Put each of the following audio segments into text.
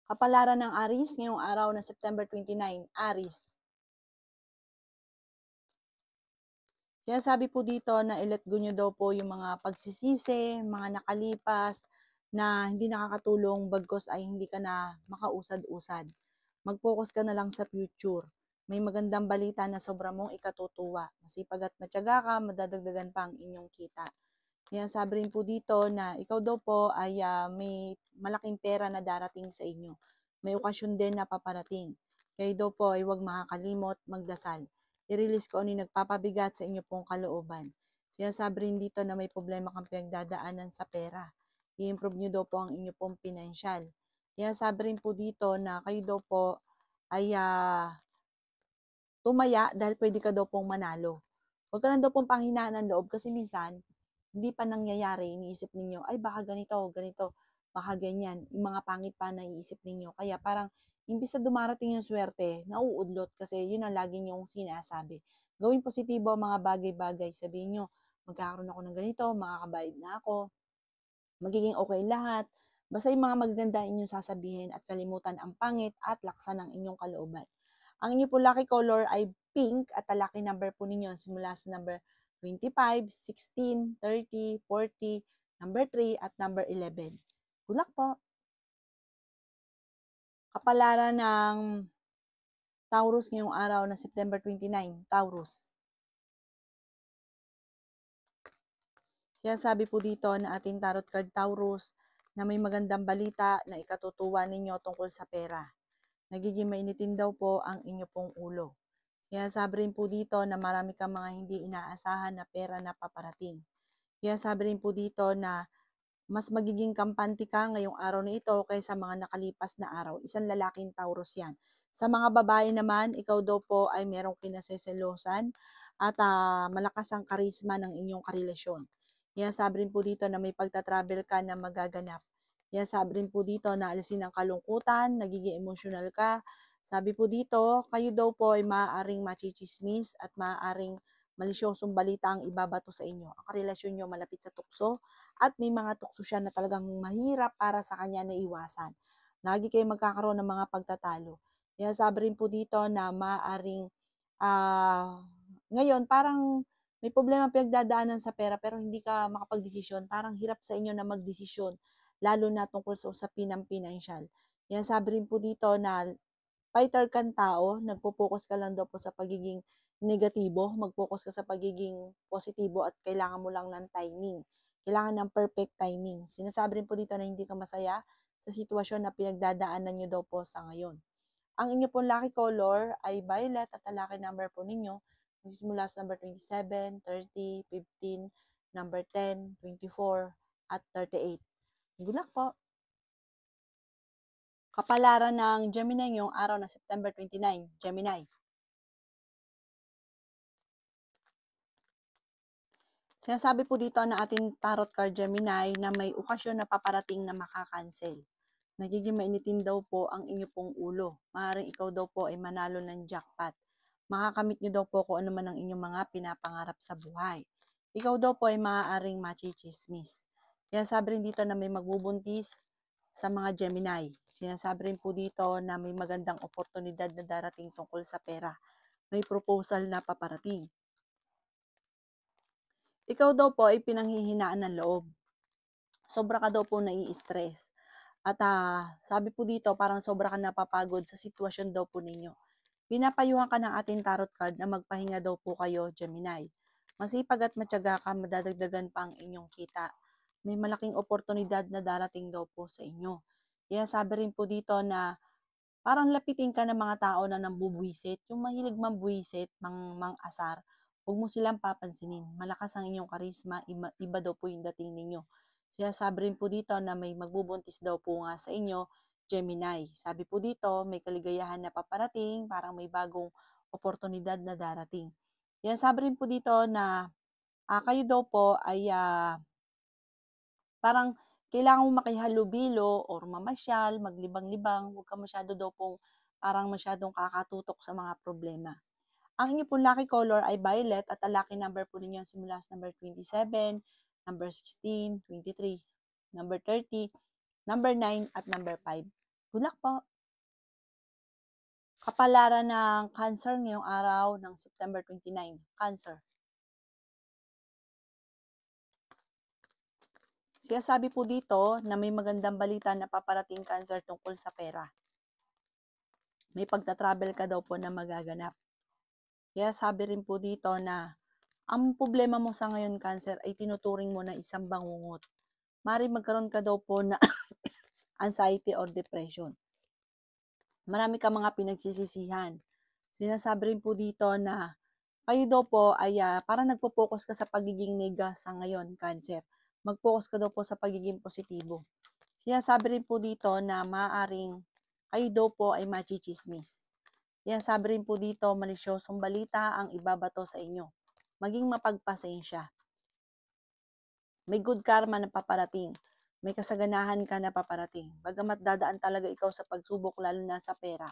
Kapalaran ng Aries ngayong araw na September 29, Aries. Sinasabi po dito na i-let go nyo daw po yung mga pagsisisi, mga nakalipas na hindi nakakatulong bagkos ay hindi ka na makausad-usad. Mag-focus ka na lang sa future. May magandang balita na sobra mong ikatutuwa. Masipag at matyaga ka, madadagdagan pa ang inyong kita. Sinasabi rin po dito na ikaw daw po ay may malaking pera na darating sa inyo. May okasyon din na paparating. Kayo daw po ay huwag makakalimot magdasal. I-release ko ano yung nagpapabigat sa inyo pong kalooban. Sinasabi rin dito na may problema kang pinagdadaanan sa pera. I-improve nyo daw po ang inyo pong pinansyal. Sinasabi rin po dito na kayo daw po ay tumaya dahil pwede ka daw pong manalo. Huwag ka lang daw pong panghinaan ng loob kasi minsan hindi pa nangyayari, iniisip ninyo, ay baka ganito, ganito, baka ganyan. Yung mga pangit pa na iisip ninyo. Kaya parang, imbis na dumarating yung swerte, nauudlot kasi yun ang lagi nyong sinasabi. Gawin positibo ang mga bagay-bagay. Sabihin nyo, magkakaroon ako ng ganito, makakabayad na ako, magiging okay lahat. Basta yung mga magaganda inyong sasabihin at kalimutan ang pangit at laksan ng inyong kalooban. Ang inyo po lucky color ay pink at ang lucky number po ninyo simula sa number 25, 16, 30, 40, number 3 at number 11. Good luck po! Kapalaran ng Taurus ngayong araw na September 29, Taurus. Sinasabi po dito na ating tarot card Taurus na may magandang balita na ikatutuwa ninyo tungkol sa pera. Nagiging mainitin daw po ang inyo pong ulo. Sinasabi rin po dito na marami kang mga hindi inaasahan na pera na paparating. Sinasabi rin po dito na mas magiging kampante ka ngayong araw na ito kaysa mga nakalipas na araw. Isang lalaking Taurus yan. Sa mga babae naman, ikaw daw po ay merong kinaseselosan at malakas ang karisma ng inyong karelasyon. Sinasabi rin po dito na may pagta-travel ka na magaganap. Sinasabi rin po dito na alisin ang kalungkutan, nagiging emotional ka. Sabi po dito, kayo daw po ay maaaring machichismis at maaaring malisyosong balita ang ibabato sa inyo. Ang karelasyon nyo malapit sa tukso at may mga tukso siya na talagang mahirap para sa kanya na iwasan. Lagi kayo magkakaroon ng mga pagtatalo. Sinasabi rin po dito na maaaring ngayon parang may problema pinagdadaanan sa pera pero hindi ka makapagdesisyon. Parang hirap sa inyo na magdesisyon lalo na tungkol sa usapin ng pinansyal. Sinasabi rin po dito na fighter kang tao, nagpo-focus ka lang daw po sa pagiging negatibo, mag-focus ka sa pagiging positibo at kailangan mo lang ng timing. Kailangan ng perfect timing. Sinasabi rin po dito na hindi ka masaya sa sitwasyon na pinagdadaanan nyo daw po sa ngayon. Ang inyo pong lucky color ay violet at ang lucky number po ninyo magsisimula sa number 27, 30, 15, number 10, 24, at 38. Good luck po! Kapalaran ng Gemini ngayong araw na September 29, Gemini. Sinasabi po dito na ating tarot card Gemini na may okasyon na paparating na makakancel. Nagiging mainitin daw po ang inyo pong ulo. Maaaring ikaw daw po ay manalo ng jackpot. Makakamit nyo daw po kung ano man ang inyong mga pinapangarap sa buhay. Ikaw daw po ay maaaring machichismis. Sinasabi rin dito na may magbubuntis sa mga Gemini. Sinasabi rin po dito na may magandang oportunidad na darating tungkol sa pera. May proposal na paparating. Ikaw daw po ay pinanghihinaan ng loob. Sobra ka daw po nai-stress. At sabi po dito, parang sobra ka napapagod sa sitwasyon daw po ninyo. Pinapayuhan ka ng ating tarot card na magpahinga daw po kayo, Gemini. Masipag at matyaga ka, madadagdagan pa ang inyong kita. May malaking oportunidad na darating daw po sa inyo. Kaya sabi rin po dito na parang lapitin ka ng mga tao na nambubwisit, yung mahilig mambwisit, mang-asar, huwag mo silang papansinin. Malakas ang inyong karisma, iba daw po yung dating ninyo. Sinasabi rin po dito na may magbubuntis daw po nga sa inyo, Gemini. Sabi po dito, may kaligayahan na paparating, parang may bagong oportunidad na darating. Sinasabi rin po dito na kayo daw po ay parang kailangan mo makihalubilo or mamasyal, maglibang-libang, huwag ka masyado daw pong parang masyadong kakatutok sa mga problema. Ang inyo pong lucky color ay violet at ang lucky number po ninyo simula sa number 27, number 16, 23, number 30, number 9 at number 5. Good luck po. Kapalaran ng Cancer ngayong araw ng September 29. Cancer. Siya sabi po dito na may magandang balita na paparating Cancer tungkol sa pera. May pagta-travel ka daw po na magaganap. Kaya sabi rin po dito na ang problema mo sa ngayon, Cancer, ay tinuturing mo na isang bangungot. Maaaring magkaroon ka daw po na anxiety or depression. Marami ka mga pinagsisisihan. Sinasabi rin po dito na kayo daw po ay parang nagpo-focus ka sa pagiging nega sa ngayon, Cancer. Mag-focus ka daw po sa pagiging positibo. Sinasabi rin po dito na maaaring kayo daw po ay machichismis. Sinasabi rin po dito malisyosong balita ang ibabato sa inyo. Maging mapagpasensya. May good karma na paparating. May kasaganahan ka na paparating. Bagamat dadaan talaga ikaw sa pagsubok lalo na sa pera.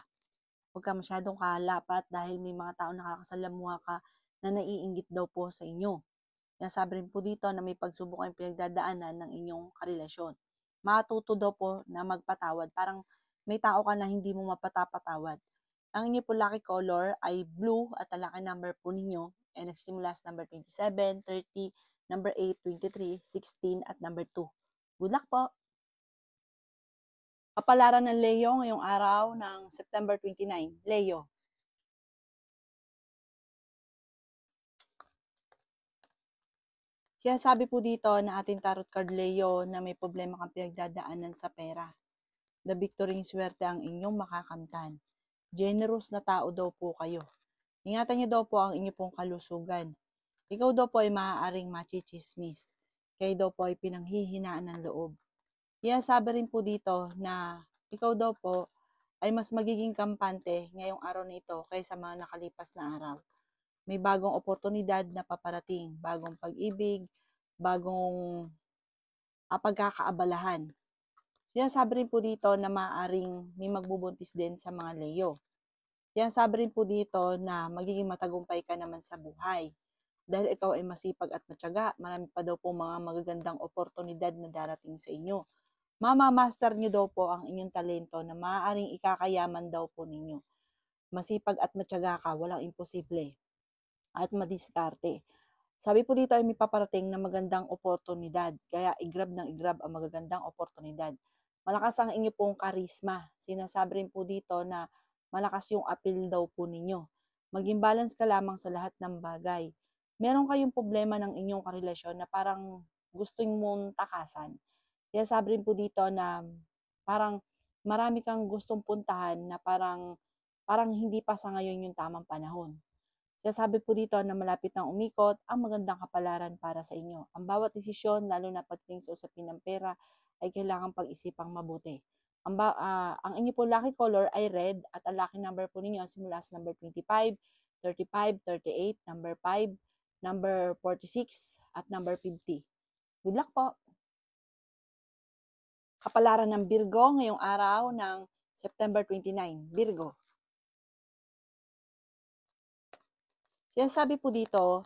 Huwag ka masyadong kahalapat dahil may mga tao nakakasalamuha ka na naiinggit daw po sa inyo. Nasabi rin po dito na may pagsubok ang pinagdadaanan ng inyong karelasyon. Matuto daw po na magpatawad. Parang may tao ka na hindi mo mapatapatawad. Ang inyo po lucky color ay blue at ang lucky number po ninyo ay nagsimula sa number 27, 30, number 8, 23, 16 at number 2. Good luck po! Kapalaran ng Leo ngayong araw ng September 29. Leo. Sinasabi po dito na ating tarot card Leo na may problema kang pinagdadaanan sa pera. The victory swerte ang inyong makakamtan. Generous na tao daw po kayo. Ingatan niyo daw po ang inyong pong kalusugan. Ikaw daw po ay maaaring machichismis. Kayo daw po ay pinanghihinaan ng loob. Sinasabi rin po dito na ikaw daw po ay mas magiging kampante ngayong araw na ito kaysa mga nakalipas na araw. May bagong oportunidad na paparating, bagong pag-ibig, bagong pagkakaabalahan. Sinasabi rin po dito na maaaring may magbubuntis din sa mga Leo. Sinasabi rin po dito na magiging matagumpay ka naman sa buhay. Dahil ikaw ay masipag at matyaga, marami pa daw po mga magagandang oportunidad na darating sa inyo. Mamamaster nyo daw po ang inyong talento na maaaring ikakayaman daw po ninyo. Masipag at matyaga ka, walang imposible. At madiskarte. Sabi po dito ay may paparating na magandang oportunidad. Kaya i-grab ng i-grab ang magagandang oportunidad. Malakas ang inyo pong karisma. Sinasabi rin po dito na malakas yung appeal daw po ninyo. Maging balance ka lamang sa lahat ng bagay. Meron kayong problema ng inyong karelasyon na parang gusto mong takasan. Sinasabi rin po dito na parang marami kang gustong puntahan na parang hindi pa sa ngayon yung tamang panahon. Sinasabi po dito na malapit nang umikot ang magandang kapalaran para sa inyo. Ang bawat desisyon, lalo na pagdating sa usapin ng pera, ay kailangang pag-isipang mabuti. Ang inyo po lucky color ay red at ang lucky number po ninyo simula sa number 25, 35, 38, number 5, number 46, at number 50. Good luck po! Kapalaran ng Virgo ngayong araw ng September 29. Virgo. Sinasabi po dito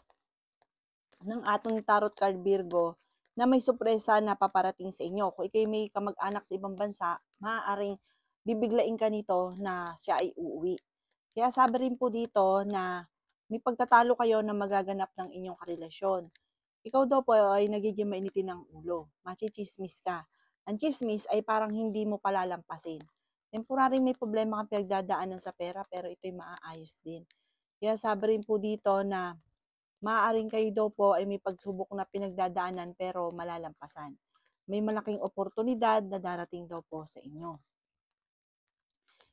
ng ating tarot card Virgo na may sorpresa na paparating sa inyo. Kung ikay may kamag-anak sa ibang bansa, maaaring bibiglain ka nito na siya ay uuwi. Kaya sabi rin po dito na may pagtatalo kayo na magaganap ng inyong karelasyon. Ikaw daw po ay nagiging mainitin ng ulo. Machichismis ka. Ang chismis ay parang hindi mo palalampasin. Temporary may problema kang pinagdadaanan sa pera pero ito'y maaayos din. Kaya sabi rin po dito na maaaring kayo daw po ay may pagsubok na pinagdadaanan pero malalampasan. May malaking oportunidad na darating daw po sa inyo.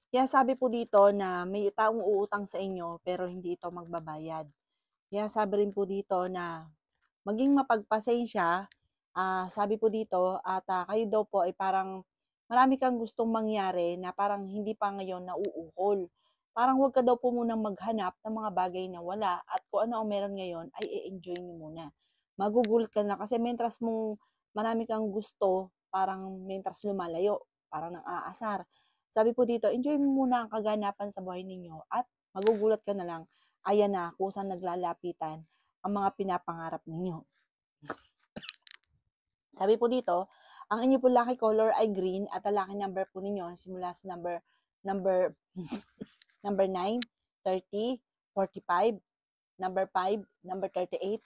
Kaya sabi po dito na may taong uutang sa inyo pero hindi ito magbabayad. Kaya sabi rin po dito na maging mapagpasensya, sabi po dito at kayo daw po ay parang marami kang gustong mangyari na parang hindi pa ngayon nauukol. Parang huwag ka daw po munang maghanap ng mga bagay na wala at kung ano ang meron ngayon ay i-enjoy nyo muna. Magugulat ka na kasi mentras mong marami kang gusto, parang mentras lumalayo, parang nang aasar. Sabi po dito, enjoy mo muna ang kaganapan sa buhay ninyo at magugulat ka na lang, ayan na, kung saan naglalapitan ang mga pinapangarap ninyo. Sabi po dito, Ang inyo po lucky color ay green at ang lucky number po ninyo simula sa number number 9, 30, 45, number 5, number 38,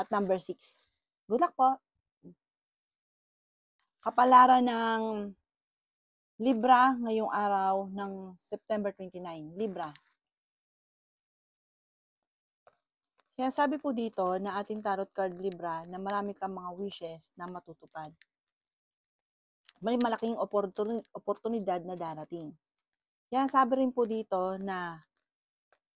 at number 6. Good luck po! Kapalaran ng Libra ngayong araw ng September 29. Libra. Kaya sabi po dito na ating tarot card Libra na marami kang mga wishes na matutupad. May malaking oportunidad na darating. Kaya sabi rin po dito na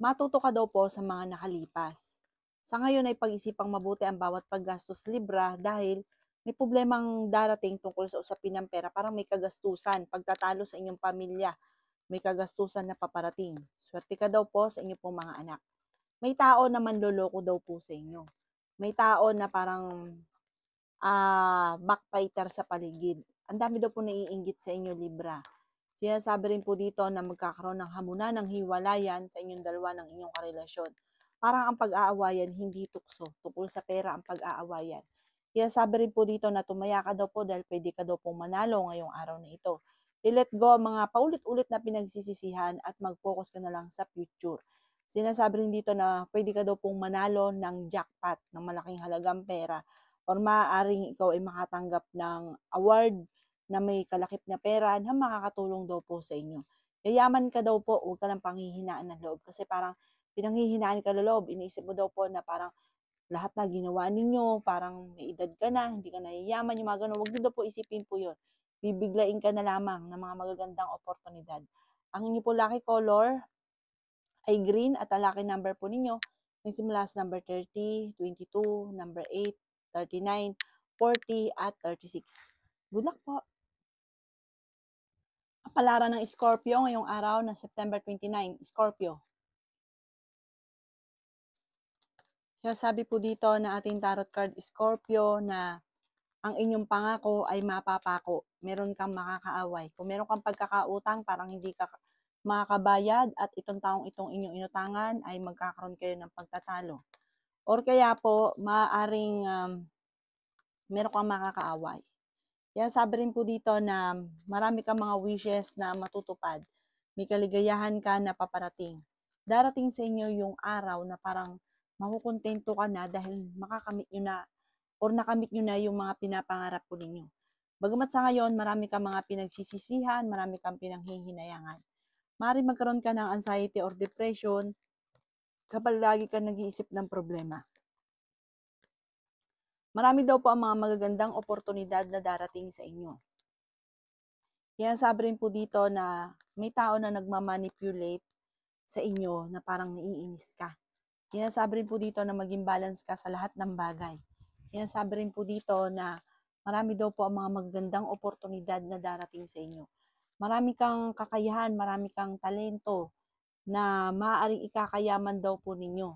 matuto ka daw po sa mga nakalipas. Sa ngayon ay pag-isipang mabuti ang bawat paggastos Libra dahil may problemang darating tungkol sa usapin ng pera. Parang may kagastusan, pagtatalo sa inyong pamilya, may kagastusan na paparating. Swerte ka daw po sa inyong pong mga anak. May tao na manloloko daw po sa inyo. May tao na parang backbiter sa paligid. Ang dami daw po naiinggit sa inyo, Libra. Sinasabi rin po dito na magkakaroon ng hamunan ng hiwalayan sa inyong dalawa ng inyong karelasyon. Parang ang pag-aawayan hindi tukso. Tukol sa pera ang pag-aawayan. Kaya sabi rin po dito na tumaya ka daw po dahil pwede ka daw pong manalo ngayong araw na ito. I-let go mga paulit-ulit na pinagsisisihan at mag-focus ka na lang sa future. Sinasabi rin dito na pwede ka daw pong manalo ng jackpot ng malaking halagang pera or maaaring ikaw ay makatanggap ng award na may kalakip na pera na makakatulong daw po sa inyo. Yayaman ka daw po, huwag ka lang panghihinaan ng loob kasi parang pinanghihinaan ka ng loob, iniisip mo daw po na parang lahat na ginawa ninyo, parang may edad ka na, hindi ka nayayaman, yung mga ganun. Huwag nyo daw po isipin po yun. Bibiglain ka na lamang ng mga magagandang oportunidad. Ang inyo po lucky color ay green at ang lucky number po ninyo nagsimula sa number 30, 22, number 8, 39, 40, at 36. Good luck po! Kapalaran ng Scorpio ngayong araw ng September 29, Scorpio. Kaya sabi po dito na ating tarot card Scorpio na ang inyong pangako ay mapapako. Meron kang makakaaway. Kung meron kang pagkakautang, parang hindi ka makakabayad at itong taong itong inyong inutangan ay magkakaroon kayo ng pagtatalo. Or kaya po, maaaring meron kang makakaaway. Kaya sabi rin po dito na marami kang mga wishes na matutupad. May kaligayahan ka na paparating. Darating sa inyo yung araw na parang makukontento ka na dahil makakamit nyo na or nakamit nyo na yung mga pinapangarap po ninyo. Bagamat sa ngayon, marami kang mga pinagsisisihan, marami kang pinanghihinayangan. Maaaring magkaroon ka ng anxiety or depression kapag lagi ka nag-iisip ng problema. Marami daw po ang mga magagandang oportunidad na darating sa inyo. Kaya sabi rin po dito na may tao na nagmamanipulate sa inyo na parang naiinis ka. Kaya sabi rin po dito na maging balance ka sa lahat ng bagay. Kaya sabi rin po dito na marami daw po ang mga magagandang oportunidad na darating sa inyo. Marami kang kakayahan, marami kang talento na maaaring ikakayaman daw po ninyo.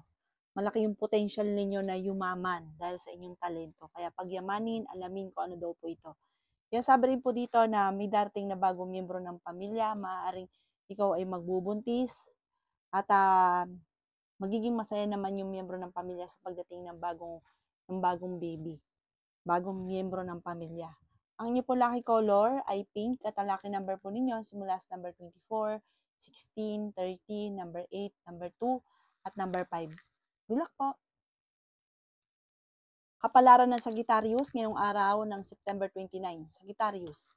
Malaki yung potential ninyo na yumaman dahil sa inyong talento. Kaya pagyamanin, alamin ko ano daw po ito. Kaya sabi rin po dito na may darating na bagong miyembro ng pamilya, maaaring ikaw ay magbubuntis at magiging masaya naman yung miyembro ng pamilya sa pagdating ng bagong baby, bagong miyembro ng pamilya. Ang inyo po lucky color ay pink at ang lucky number po ninyo simula sa number 24, 16, 30, number 8, number 2, at number 5. Good luck po! Kapalaran ng Sagittarius ngayong araw ng September 29. Sagittarius.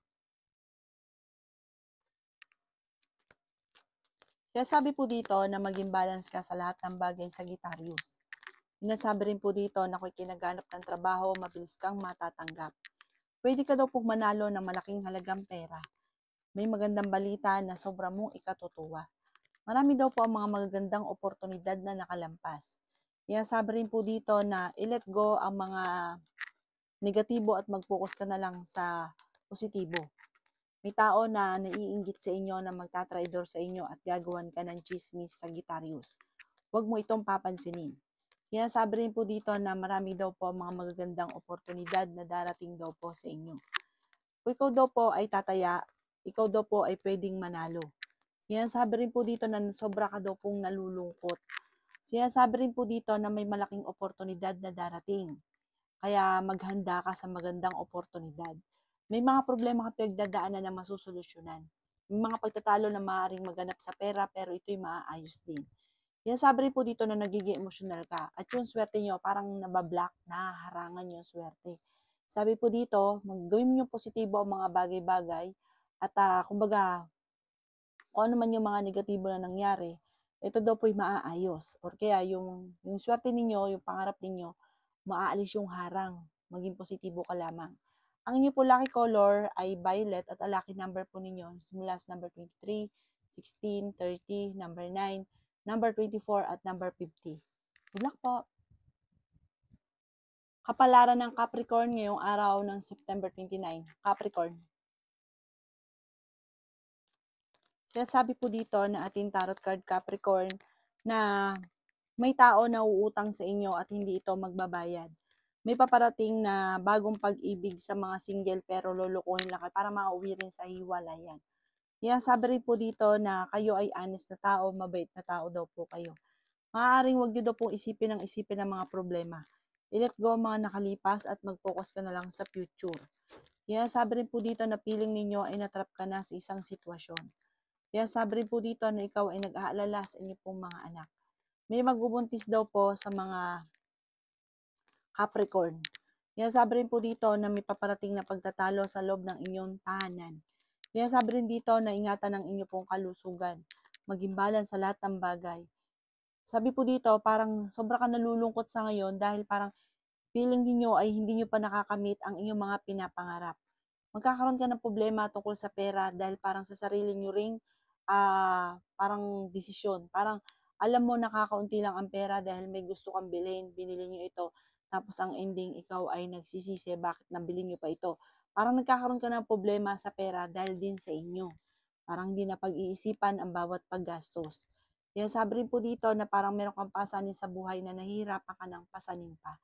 Kaya sabi po dito na maging balance ka sa lahat ng bagay Sagittarius. Sinasabi rin po dito na kung kinaganap ng trabaho, mabilis kang matatanggap. Pwede ka daw po manalo ng malaking halagang pera. May magandang balita na sobra mong ikatutuwa. Marami daw po ang mga magagandang oportunidad na nakalampas. Kaya sabi rin po dito na i-let go ang mga negatibo at mag-focus ka na lang sa positibo. May tao na naiinggit sa inyo na magtatraidor sa inyo at gagawan ka ng chismis Sagittarius. Huwag mo itong papansinin. Kaya sabi rin po dito na marami daw po mga magagandang oportunidad na darating daw po sa inyo. Kung ikaw daw po ay tataya, ikaw daw po ay pwedeng manalo. Kaya sabi rin po dito na sobra ka daw pong nalulungkot. Kaya sabi rin po dito na may malaking oportunidad na darating. Kaya maghanda ka sa magandang oportunidad. may mga problema ka pinagdadaanan na masusolusyonan. May mga pagtatalo na maaaring maganap sa pera pero ito'y maaayos din. Yan sabi rin po dito na nagiging emosyonal ka at yung swerte nyo parang nabablock, nahaharangan yung swerte. Sabi po dito, gawin nyo positibo ang mga bagay-bagay at kumbaga kung ano man yung mga negatibo na nangyari, ito daw po'y maaayos. Or kaya yung swerte ninyo, yung pangarap ninyo, maaalis yung harang. Maging positibo ka lamang. Ang inyo po lucky color ay violet at ang lucky number po ninyo simula sa number 23, 16, 30, number 9, number 24 at number 50. Good luck po! Kapalaran ng Capricorn ngayong araw ng September 29. Capricorn. Sinasabi po dito na ating tarot card Capricorn na may tao na uutang sa inyo at hindi ito magbabayad. May paparating na bagong pag-ibig sa mga single pero lulukuhin lang kayo para makauwi rin sa hiwalayan. Yan, sabi rin po dito na kayo ay honest na tao, mabait na tao daw po kayo. Maaaring wag nyo daw pong isipin ng mga problema. I-let go ang mga nakalipas at mag-focus ka na lang sa future. Yan, sabi rin po dito na feeling ninyo ay natrap ka na sa isang sitwasyon. Yan, sabi rin po dito na ikaw ay nag-aalala sa inyo pong mga anak. May magbubuntis daw po sa mga Capricorn. Yan, sabi rin po dito na may paparating na pagtatalo sa loob ng inyong tahanan. Yan, sabi rin dito na ingatan ng inyo pong kalusugan. Maging balance sa lahat ng bagay. Sabi po dito, parang sobra ka nalulungkot sa ngayon dahil parang feeling niyo ay hindi niyo pa nakakamit ang inyong mga pinapangarap. Magkakaroon ka ng problema tungkol sa pera dahil parang sa sarili niyo ring parang desisyon. Parang alam mo nakakaunti lang ang pera dahil may gusto kang bilhin, binili niyo ito. Tapos ang ending, ikaw ay nagsisisi bakit nabili niyo pa ito. Parang nagkakaroon ka ng problema sa pera dahil din sa inyo. Parang hindi na pag-iisipan ang bawat paggastos. Kaya sabi rin po dito na parang meron kang pasanin sa buhay na nahihirapan ka ng pasanin pa.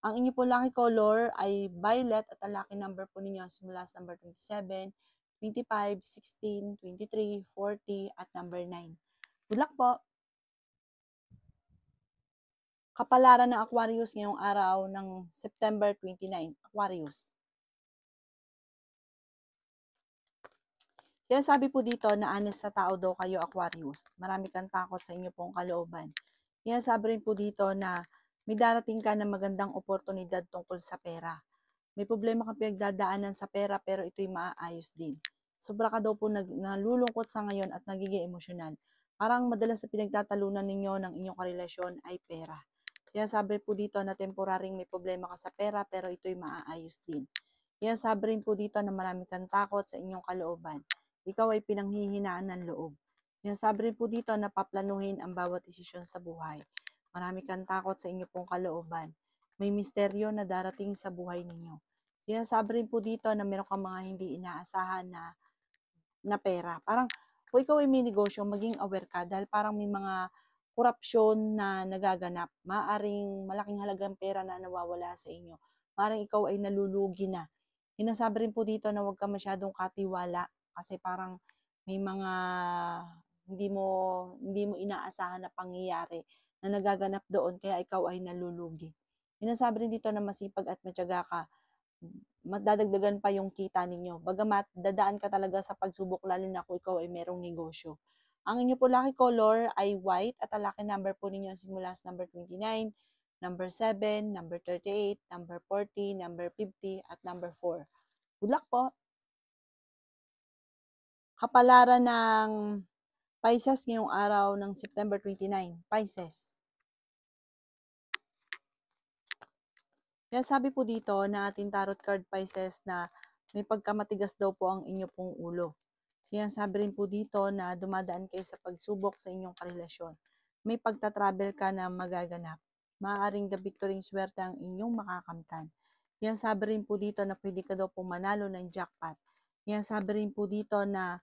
Ang inyo po lucky color ay violet at ang lucky number po ninyo simula sa number 27, 25, 16, 23, 40 at number 9. Good luck po! Kapalaran ng Aquarius ngayong araw ng September 29. Aquarius. Kaya sabi po dito na honest na tao daw kayo Aquarius. Marami kang takot sa inyo pong kalooban. Kaya sabi rin po dito na may darating ka na magandang oportunidad tungkol sa pera. May problema kang pinagdadaanan sa pera pero ito'y maaayos din. Sobra ka daw po nalulungkot sa ngayon at nagiging emosyonal. Parang madalas na pinagtatalunan ninyo ng inyong karelasyon ay pera. Kaya sabi po dito na temporaring may problema ka sa pera pero ito'y maaayos din. Kaya sabi rin po dito na marami kang takot sa inyong kalooban. Ikaw ay pinanghihinaan ng loob. Kaya sabi rin po dito na paplanuhin ang bawat desisyon sa buhay. Marami kang takot sa inyo pong kalooban. May misteryo na darating sa buhay ninyo. Kaya sabi rin po dito na meron kang mga hindi inaasahan na pera. Parang kung ikaw ay may negosyo, maging aware ka dahil parang may mga korupsyon na nagaganap. Maaring malaking halagang pera na nawawala sa inyo. Maaring ikaw ay nalulugi na. Hinasabi rin po dito na huwag ka masyadong katiwala kasi parang may mga hindi mo inaasahan na pangyayari na nagaganap doon kaya ikaw ay nalulugi. Hinasabi rin dito na masipag at matyaga ka, madadagdagan pa yung kita ninyo. Bagamat dadaan ka talaga sa pagsubok lalo na kung ikaw ay merong negosyo. Ang inyo po lucky color ay white at ang lucky number po ninyo simula sa number 29, number 7, number 38, number 40, number 50 at number 4. Good luck po! Kapalaran ng Pisces ngayong araw ng September 29. Pisces. Kaya sabi po dito na ating tarot card Pisces na may pagkamatigas daw po ang inyo pong ulo. Kaya sabi rin po dito na dumadaan kayo sa pagsubok sa inyong karelasyon. May pagta-travel ka na magaganap. Maaaring gabit ko ring swerte ang inyong makakamtan. Kaya sabi rin po dito na pwede ka daw pong manalo ng jackpot. Kaya sabi rin po dito na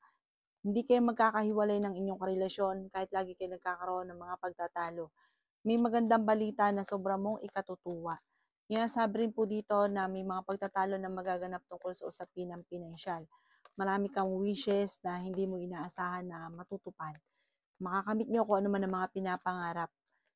hindi kayo magkakahiwalay ng inyong karelasyon kahit lagi kayo nagkakaroon ng mga pagtatalo. May magandang balita na sobra mong ikatutuwa. Kaya sabi rin po dito na may mga pagtatalo na magaganap tungkol sa usapin ng pinansyal. Marami kang wishes na hindi mo inaasahan na matutupad. Makakamit nyo kung ano man ang mga pinapangarap.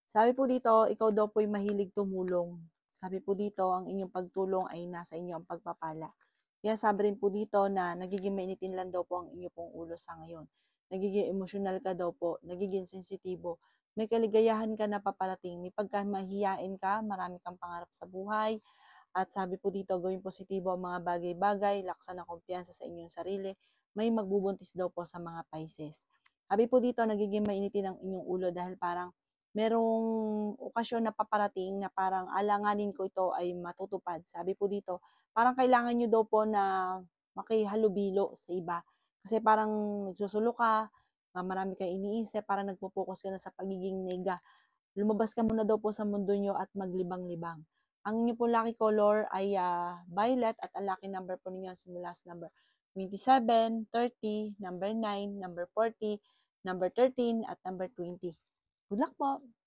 Sabi po dito, ikaw daw po'y mahilig tumulong. Sabi po dito, ang inyong pagtulong ay nasa inyo ang pagpapala. Kaya sabi rin po dito na nagiging mainitin lang daw po ang inyo pong ulo sa ngayon. Nagiging emosyonal ka daw po, nagiging sensitibo. May kaligayahan ka na paparating, may pagkamahiyain ka, marami kang pangarap sa buhay. At sabi po dito, gawing positibo ang mga bagay-bagay, laksan ang kumpiyansa sa inyong sarili. May magbubuntis daw po sa mga Pisces. Sabi po dito, nagiging mainitin ang inyong ulo dahil parang merong okasyon na paparating na parang alanganin ko ito ay matutupad. Sabi po dito, parang kailangan nyo daw po na makihalubilo sa iba. Kasi parang nagsusulo ka, marami kang iniisip, parang nagpo-focus ka na sa pagiging nega. Lumabas ka muna daw po sa mundo nyo at maglibang-libang. Ang inyo po lucky color ay violet at ang lucky number po ninyo simula sa number 27, 30, number 9, number 40, number 13 at number 20. Good luck po!